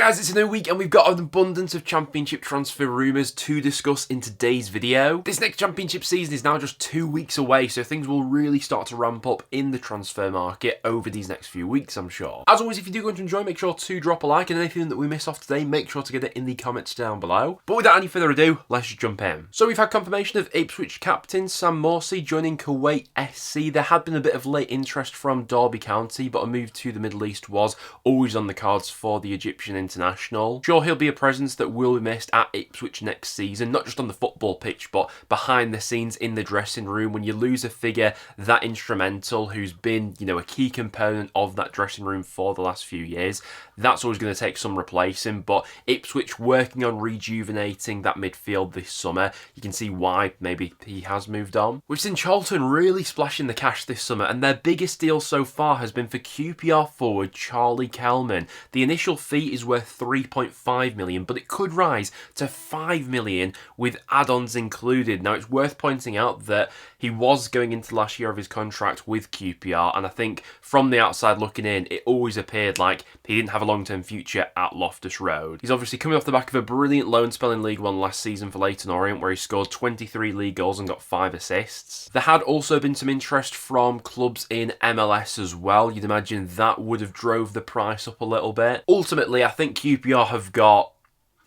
guys, it's a new week and we've got an abundance of Championship transfer rumours to discuss in today's video. This next Championship season is now just 2 weeks away, so things will really start to ramp up in the transfer market over these next few weeks, I'm sure. As always, if you do go to enjoy, make sure to drop a like, and anything that we miss off today, make sure to get it in the comments down below. But without any further ado, let's just jump in. So we've had confirmation of Ipswich captain Sam Morsy joining Kuwait SC. There had been a bit of late interest from Derby County, but a move to the Middle East was always on the cards for the Egyptian international. Sure, he'll be a presence that will be missed at Ipswich next season, not just on the football pitch, but behind the scenes in the dressing room. When you lose a figure that instrumental, who's been, a key component of that dressing room for the last few years, that's always going to take some replacing. But Ipswich working on rejuvenating that midfield this summer. You can see why maybe he has moved on. We've seen Charlton really splashing the cash this summer, and their biggest deal so far has been for QPR forward Charlie Kelman. The initial fee is worth 3.5 million, but it could rise to 5 million with add-ons included. Now, it's worth pointing out that he was going into the last year of his contract with QPR, and I think from the outside looking in, it always appeared like he didn't have a long-term future at Loftus Road. He's obviously coming off the back of a brilliant loan spell in League One last season for Leyton Orient, where he scored 23 league goals and got 5 assists. There had also been some interest from clubs in MLS as well. You'd imagine that would have drove the price up a little bit. Ultimately, I think QPR have got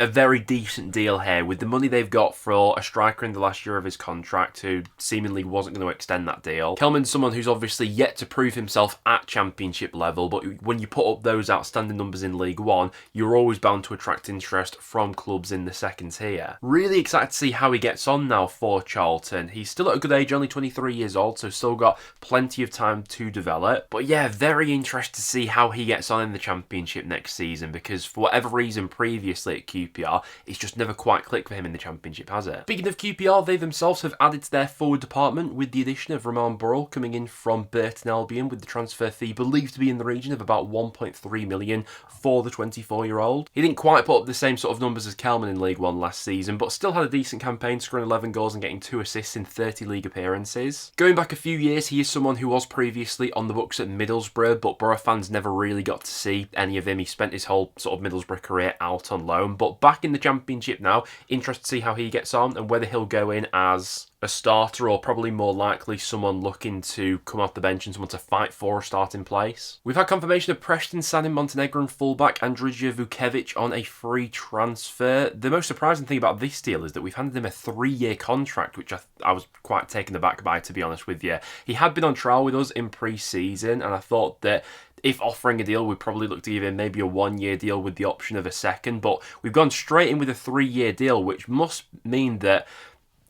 a very decent deal here with the money they've got for a striker in the last year of his contract who seemingly wasn't going to extend that deal. Kelman's someone who's obviously yet to prove himself at Championship level, but when you put up those outstanding numbers in League One, you're always bound to attract interest from clubs in the second tier. Really excited to see how he gets on now for Charlton. He's still at a good age, only 23 years old, so still got plenty of time to develop. But yeah, very interested to see how he gets on in the Championship next season, because for whatever reason previously at QPR, it's just never quite clicked for him in the Championship, has it? Speaking of QPR, they themselves have added to their forward department with the addition of Rumour coming in from Burton Albion with the transfer fee believed to be in the region of about 1.3 million for the 24-year-old. He didn't quite put up the same sort of numbers as Kelman in League One last season, but still had a decent campaign, scoring 11 goals and getting 2 assists in 30 league appearances. Going back a few years, he is someone who was previously on the books at Middlesbrough, but Borough fans never really got to see any of him. He spent his whole sort of Middlesbrough career out on loan, but back in the Championship now, interested to see how he gets on and whether he'll go in as a starter or probably more likely someone looking to come off the bench and someone to fight for a starting place. We've had confirmation of Preston signing Montenegrin fullback Andrija Vukovic on a free transfer. The most surprising thing about this deal is that we've handed him a 3-year contract, which I was quite taken aback by, to be honest with you. He had been on trial with us in pre-season, and I thought that if offering a deal, we'd probably look to give him maybe a 1-year deal with the option of a second, but we've gone straight in with a 3-year deal, which must mean that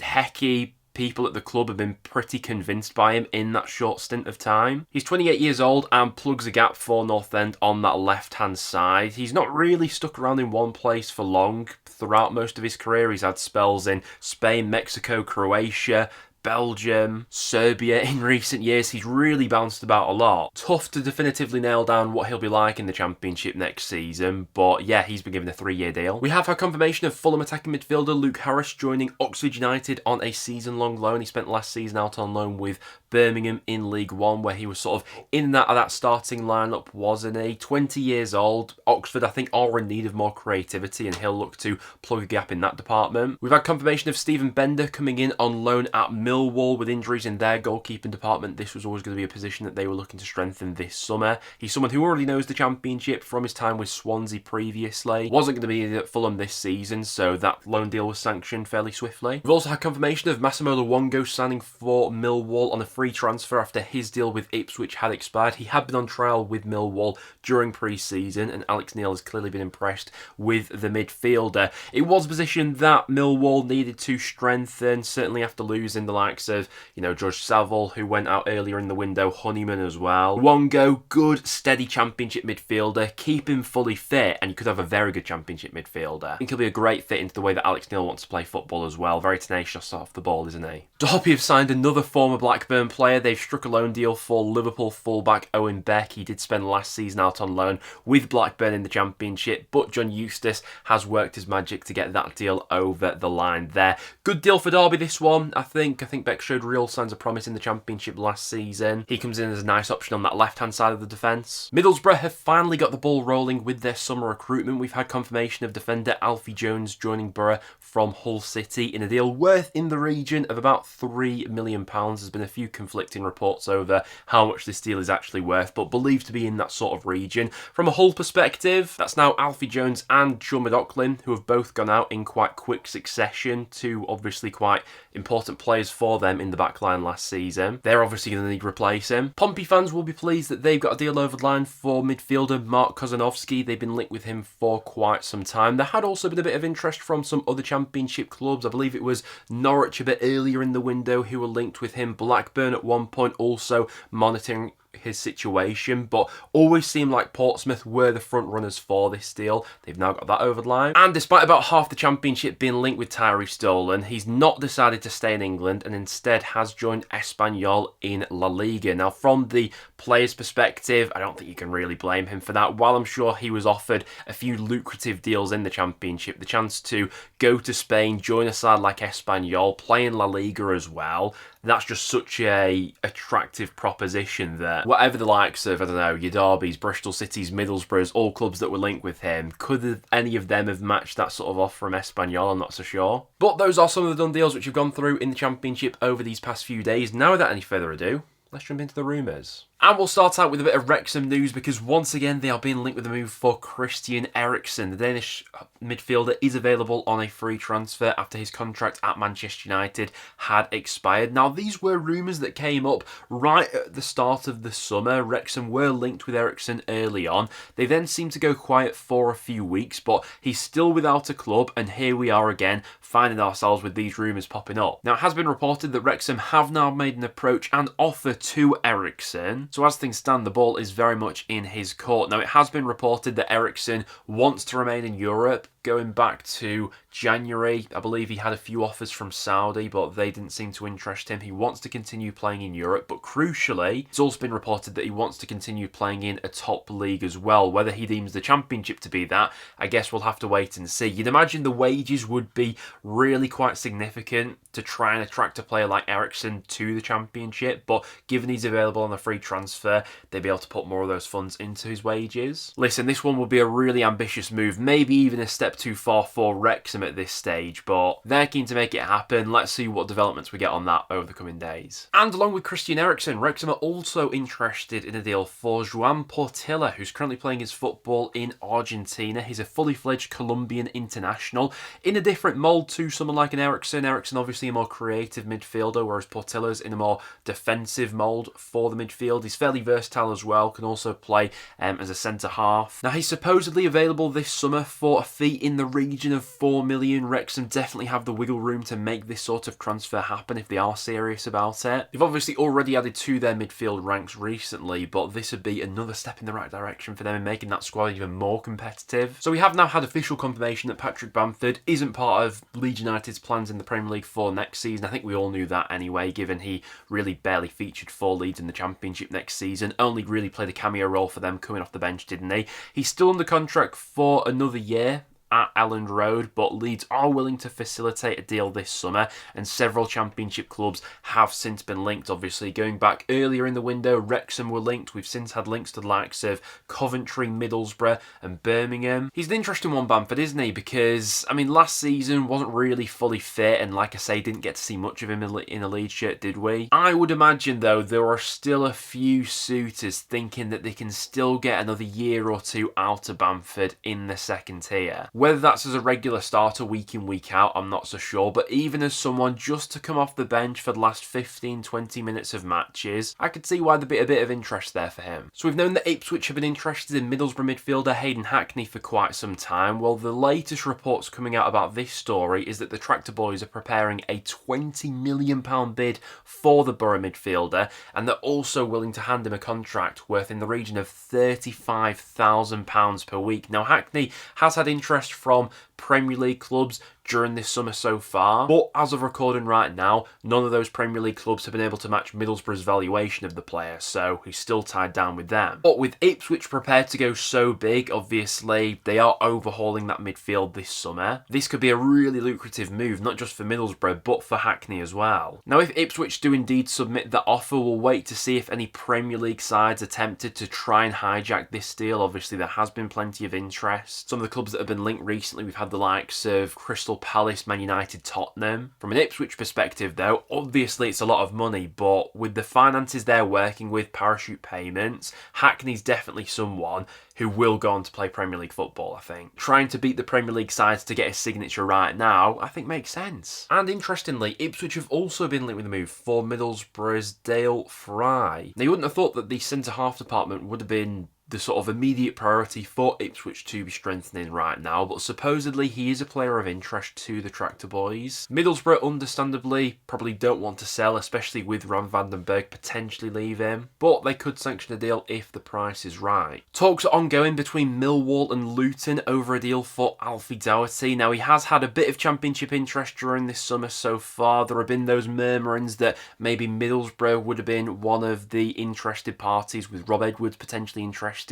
Hecky, people at the club have been pretty convinced by him in that short stint of time. He's 28 years old and plugs a gap for North End on that left-hand side. He's not really stuck around in one place for long. Throughout most of his career, he's had spells in Spain, Mexico, Croatia, Belgium, Serbia in recent years. He's really bounced about a lot. Tough to definitively nail down what he'll be like in the Championship next season, but yeah, he's been given a 3-year deal. We have had confirmation of Fulham attacking midfielder Luke Harris joining Oxford United on a season-long loan. He spent last season out on loan with Birmingham in League One, where he was sort of in that starting lineup, wasn't he? 20 years old. Oxford, I think, are in need of more creativity, and he'll look to plug a gap in that department. We've had confirmation of Stephen Bender coming in on loan at Millwall. With injuries in their goalkeeping department, this was always going to be a position that they were looking to strengthen this summer. He's someone who already knows the Championship from his time with Swansea previously. Wasn't going to be at Fulham this season, so that loan deal was sanctioned fairly swiftly. We've also had confirmation of Massimo Luongo signing for Millwall on a free transfer after his deal with Ipswich had expired. He had been on trial with Millwall during pre-season, and Alex Neil has clearly been impressed with the midfielder. It was a position that Millwall needed to strengthen, certainly after losing the likes of, George Saville, who went out earlier in the window, Honeyman as well. Luongo, good, steady Championship midfielder. Keep him fully fit, and you could have a very good Championship midfielder. I think he'll be a great fit into the way that Alex Neil wants to play football as well. Very tenacious off the ball, isn't he? Derby have signed another former Blackburn player. They've struck a loan deal for Liverpool fullback Owen Beck. He did spend last season out on loan with Blackburn in the Championship, but John Eustace has worked his magic to get that deal over the line there. Good deal for Derby, this one, I think think Beck showed real signs of promise in the Championship last season. He comes in as a nice option on that left-hand side of the defence. Middlesbrough have finally got the ball rolling with their summer recruitment. We've had confirmation of defender Alfie Jones joining Borough from Hull City in a deal worth in the region of about £3 million. There's been a few conflicting reports over how much this deal is actually worth, but believed to be in that sort of region. From a Hull perspective, that's now Alfie Jones and John McLaughlin, who have both gone out in quite quick succession, two obviously quite important players for them in the backline last season. They're obviously going to need replacing. Pompey fans will be pleased that they've got a deal over the line for midfielder Mark Kozanovsky. They've been linked with him for quite some time. There had also been a bit of interest from some other Championship clubs. I believe it was Norwich a bit earlier in the window who were linked with him. Blackburn at one point also monitoring his situation, but always seemed like Portsmouth were the front runners for this deal. They've now got that over the line. And despite about half the Championship being linked with Tyree Stolen, he's not decided to stay in England and instead has joined Espanyol in La Liga. Now, from the player's perspective, I don't think you can really blame him for that. While I'm sure he was offered a few lucrative deals in the Championship, the chance to go to Spain, join a side like Espanyol, play in La Liga as well, that's just such a attractive proposition that whatever the likes of, I don't know, your Derbys, Bristol Cities, Middlesbroughs, all clubs that were linked with him, could any of them have matched that sort of offer from Espanyol? I'm not so sure. But those are some of the done deals which have gone through in the Championship over these past few days. Now, without any further ado, let's jump into the rumours. And we'll start out with a bit of Wrexham news because once again they are being linked with a move for Christian Erikson. The Danish midfielder is available on a free transfer after his contract at Manchester United had expired. Now, these were rumours that came up right at the start of the summer. Wrexham were linked with Erikson early on. They then seemed to go quiet for a few weeks, but he's still without a club, and here we are again finding ourselves with these rumours popping up. Now, it has been reported that Wrexham have now made an approach and offer to Erikson. So as things stand, the ball is very much in his court. Now, it has been reported that Erikson wants to remain in Europe. Going back to January, I believe he had a few offers from Saudi, but they didn't seem to interest him. He wants to continue playing in Europe, but crucially, it's also been reported that he wants to continue playing in a top league as well. Whether he deems the Championship to be that, I guess we'll have to wait and see. You'd imagine the wages would be really quite significant to try and attract a player like Erikson to the Championship, but given he's available on a free transfer, they'd be able to put more of those funds into his wages. Listen, this one would be a really ambitious move, maybe even a step too far for Wrexham at this stage, but they're keen to make it happen. Let's see what developments we get on that over the coming days. And along with Christian Erikson, Wrexham are also interested in a deal for Joan Portilla, who's currently playing his football in Argentina. He's a fully fledged Colombian international in a different mould to someone like an Erikson. Erikson obviously a more creative midfielder, whereas Portilla's in a more defensive mould for the midfield. He's fairly versatile as well, can also play as a centre half. Now, he's supposedly available this summer for a fee in the region of £4 million. Wrexham definitely have the wiggle room to make this sort of transfer happen if they are serious about it. They've obviously already added to their midfield ranks recently, but this would be another step in the right direction for them in making that squad even more competitive. So we have now had official confirmation that Patrick Bamford isn't part of Leeds United's plans in the Premier League for next season. I think we all knew that anyway, given he really barely featured for Leeds in the Championship next season. Only really played a cameo role for them coming off the bench, didn't he? He's still under contract for another year at Elland Road, but Leeds are willing to facilitate a deal this summer, and several Championship clubs have since been linked. Obviously, going back earlier in the window, Wrexham were linked. We've since had links to the likes of Coventry, Middlesbrough and Birmingham. He's an interesting one, Bamford, isn't he? Because, I mean, last season wasn't really fully fit, and like I say, didn't get to see much of him in a Leeds shirt, did we? I would imagine, though, there are still a few suitors thinking that they can still get another year or two out of Bamford in the second tier. Whether that's as a regular starter week in, week out, I'm not so sure, but even as someone just to come off the bench for the last 15-20 minutes of matches, I could see why there'd be a bit of interest there for him. So we've known that Ipswich have been interested in Middlesbrough midfielder Hayden Hackney for quite some time. Well, the latest reports coming out about this story is that the Tractor Boys are preparing a £20 million bid for the Borough midfielder, and they're also willing to hand him a contract worth in the region of £35,000 per week. Now, Hackney has had interest from Premier League clubs, during this summer so far. But as of recording right now, none of those Premier League clubs have been able to match Middlesbrough's valuation of the player, so he's still tied down with them. But with Ipswich prepared to go so big, obviously, they are overhauling that midfield this summer. This could be a really lucrative move, not just for Middlesbrough, but for Hackney as well. Now, if Ipswich do indeed submit that offer, we'll wait to see if any Premier League sides are tempted to try and hijack this deal. Obviously, there has been plenty of interest. Some of the clubs that have been linked recently, we've had the likes of Crystal Palace, Man United, Tottenham. From an Ipswich perspective, though, obviously it's a lot of money, but with the finances they're working with, parachute payments, Hackney's definitely someone who will go on to play Premier League football, I think. Trying to beat the Premier League sides to get his signature right now, I think makes sense. And interestingly, Ipswich have also been linked with a move for Middlesbrough's Dale Fry. Now, you wouldn't have thought that the centre-half department would have been the sort of immediate priority for Ipswich to be strengthening right now, but supposedly he is a player of interest to the Tractor Boys. Middlesbrough, understandably, probably don't want to sell, especially with Ram van den Berg potentially leaving, but they could sanction a deal if the price is right. Talks are ongoing between Millwall and Luton over a deal for Alfie Doughty. Now, he has had a bit of Championship interest during this summer so far. There have been those murmurings that maybe Middlesbrough would have been one of the interested parties, with Rob Edwards potentially interested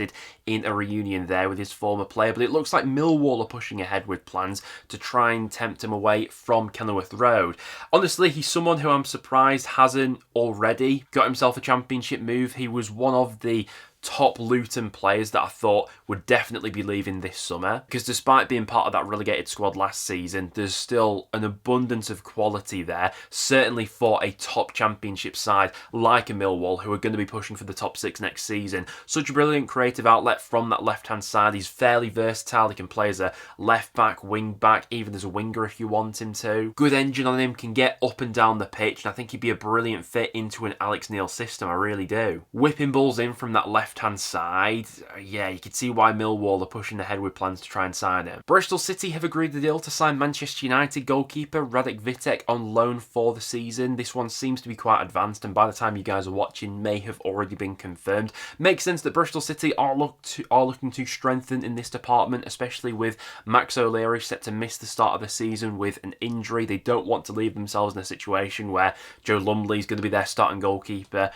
in a reunion there with his former player, but it looks like Millwall are pushing ahead with plans to try and tempt him away from Kenilworth Road. Honestly, he's someone who I'm surprised hasn't already got himself a Championship move. He was one of the top Luton players that I thought would definitely be leaving this summer, because despite being part of that relegated squad last season, there's still an abundance of quality there, certainly for a top Championship side like a Millwall, who are going to be pushing for the top 6 next season. Such a brilliant creative outlet from that left-hand side. He's fairly versatile. He can play as a left-back, wing-back, even as a winger if you want him to. Good engine on him, can get up and down the pitch, and I think he'd be a brilliant fit into an Alex Neil system, I really do. Whipping balls in from that left-hand side, yeah, you can see why Millwall are pushing ahead with plans to try and sign him. Bristol City have agreed the deal to sign Manchester United goalkeeper Radik Vidac on loan for the season. This one seems to be quite advanced, and by the time you guys are watching, may have already been confirmed. Makes sense that Bristol City are looking to strengthen in this department, especially with Max O'Leary set to miss the start of the season with an injury. They don't want to leave themselves in a situation where Joe Lumley's going to be their starting goalkeeper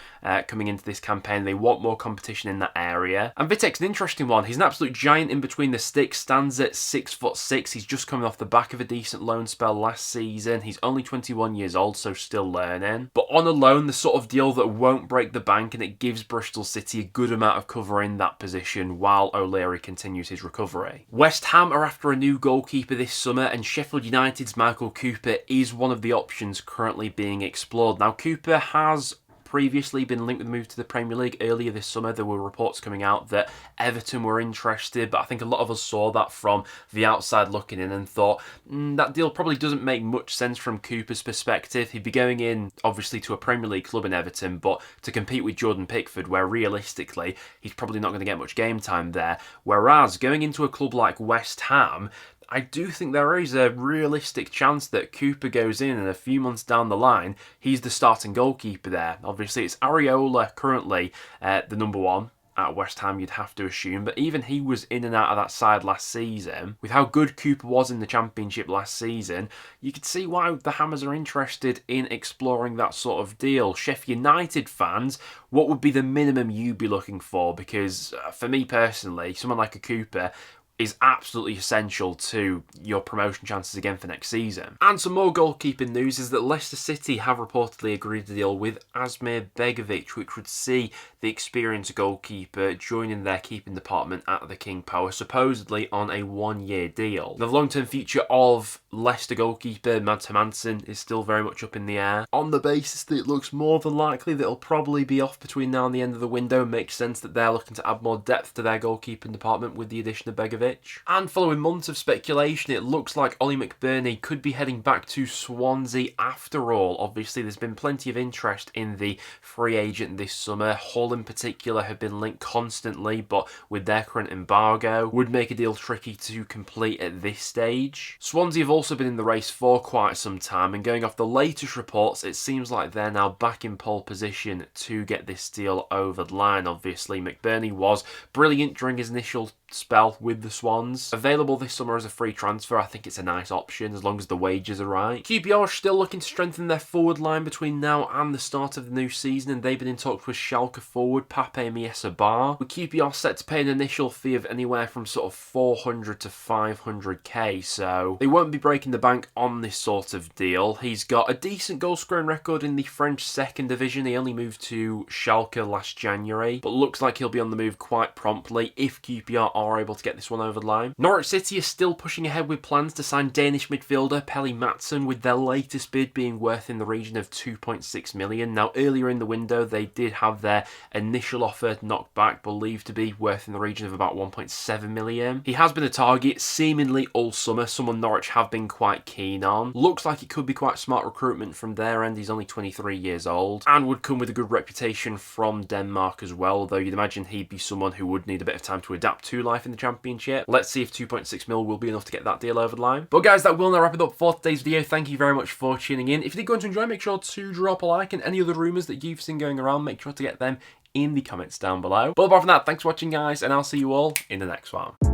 coming into this campaign. They want more competition in that area. And Vidac's an interesting one. He's an absolute giant in between the sticks, stands at 6'6". He's just coming off the back of a decent loan spell last season. He's only 21 years old, so still learning. But on a loan, the sort of deal that won't break the bank, and it gives Bristol City a good amount of cover in that position while O'Leary continues his recovery. West Ham are after a new goalkeeper this summer, and Sheffield United's Michael Cooper is one of the options currently being explored. Now, Cooper has previously been linked with the move to the Premier League. Earlier this summer, there were reports coming out that Everton were interested, but I think a lot of us saw that from the outside looking in and thought, that deal probably doesn't make much sense from Cooper's perspective. He'd be going in, obviously, to a Premier League club in Everton, but to compete with Jordan Pickford, where realistically, he's probably not going to get much game time there. Whereas, going into a club like West Ham, I do think there is a realistic chance that Cooper goes in and a few months down the line, he's the starting goalkeeper there. Obviously, it's Areola currently the number one at West Ham, you'd have to assume, but even he was in and out of that side last season. With how good Cooper was in the Championship last season, you could see why the Hammers are interested in exploring that sort of deal. Sheffield United fans, what would be the minimum you'd be looking for? Because for me personally, someone like a Cooper is absolutely essential to your promotion chances again for next season. And some more goalkeeping news is that Leicester City have reportedly agreed to deal with Azmeir Begovic, which would see the experienced goalkeeper joining their keeping department at the King Power, supposedly on a 1-year deal. Now, the long-term future of Leicester goalkeeper Matson is still very much up in the air. On the basis that it looks more than likely that it'll probably be off between now and the end of the window, it makes sense that they're looking to add more depth to their goalkeeping department with the addition of Begovic. And following months of speculation, it looks like Ollie McBurnney could be heading back to Swansea after all. Obviously, there's been plenty of interest in the free agent this summer. Hull in particular have been linked constantly, but with their current embargo, would make a deal tricky to complete at this stage. Swansea have also been in the race for quite some time, and going off the latest reports, it seems like they're now back in pole position to get this deal over the line. Obviously, McBurnney was brilliant during his initial spell with the Swans. Available this summer as a free transfer, I think it's a nice option as long as the wages are right. QPR are still looking to strengthen their forward line between now and the start of the new season, and they've been in talks with Schalke forward Pape MessaBar, with QPR set to pay an initial fee of anywhere from sort of 400 to 500k, so they won't be breaking the bank on this sort of deal. He's got a decent goal scoring record in the French second division. He only moved to Schalke last January, but looks like he'll be on the move quite promptly if QPR are able to get this one over the line. Norwich City is still pushing ahead with plans to sign Danish midfielder Pelle Matson, with their latest bid being worth in the region of 2.6 million. Now, earlier in the window, they did have their initial offer knocked back, believed to be worth in the region of about 1.7 million. He has been a target seemingly all summer, someone Norwich have been quite keen on. Looks like it could be quite smart recruitment from their end. He's only 23 years old and would come with a good reputation from Denmark as well, though you'd imagine he'd be someone who would need a bit of time to adapt to life in the Championship. Let's see if 2.6 mil will be enough to get that deal over the line. But guys, that will now wrap it up for today's video. Thank you very much for tuning in. If you did go on to enjoy, make sure to drop a like, and any other rumours that you've seen going around, make sure to get them in the comments down below. But apart from that, thanks for watching guys, and I'll see you all in the next one.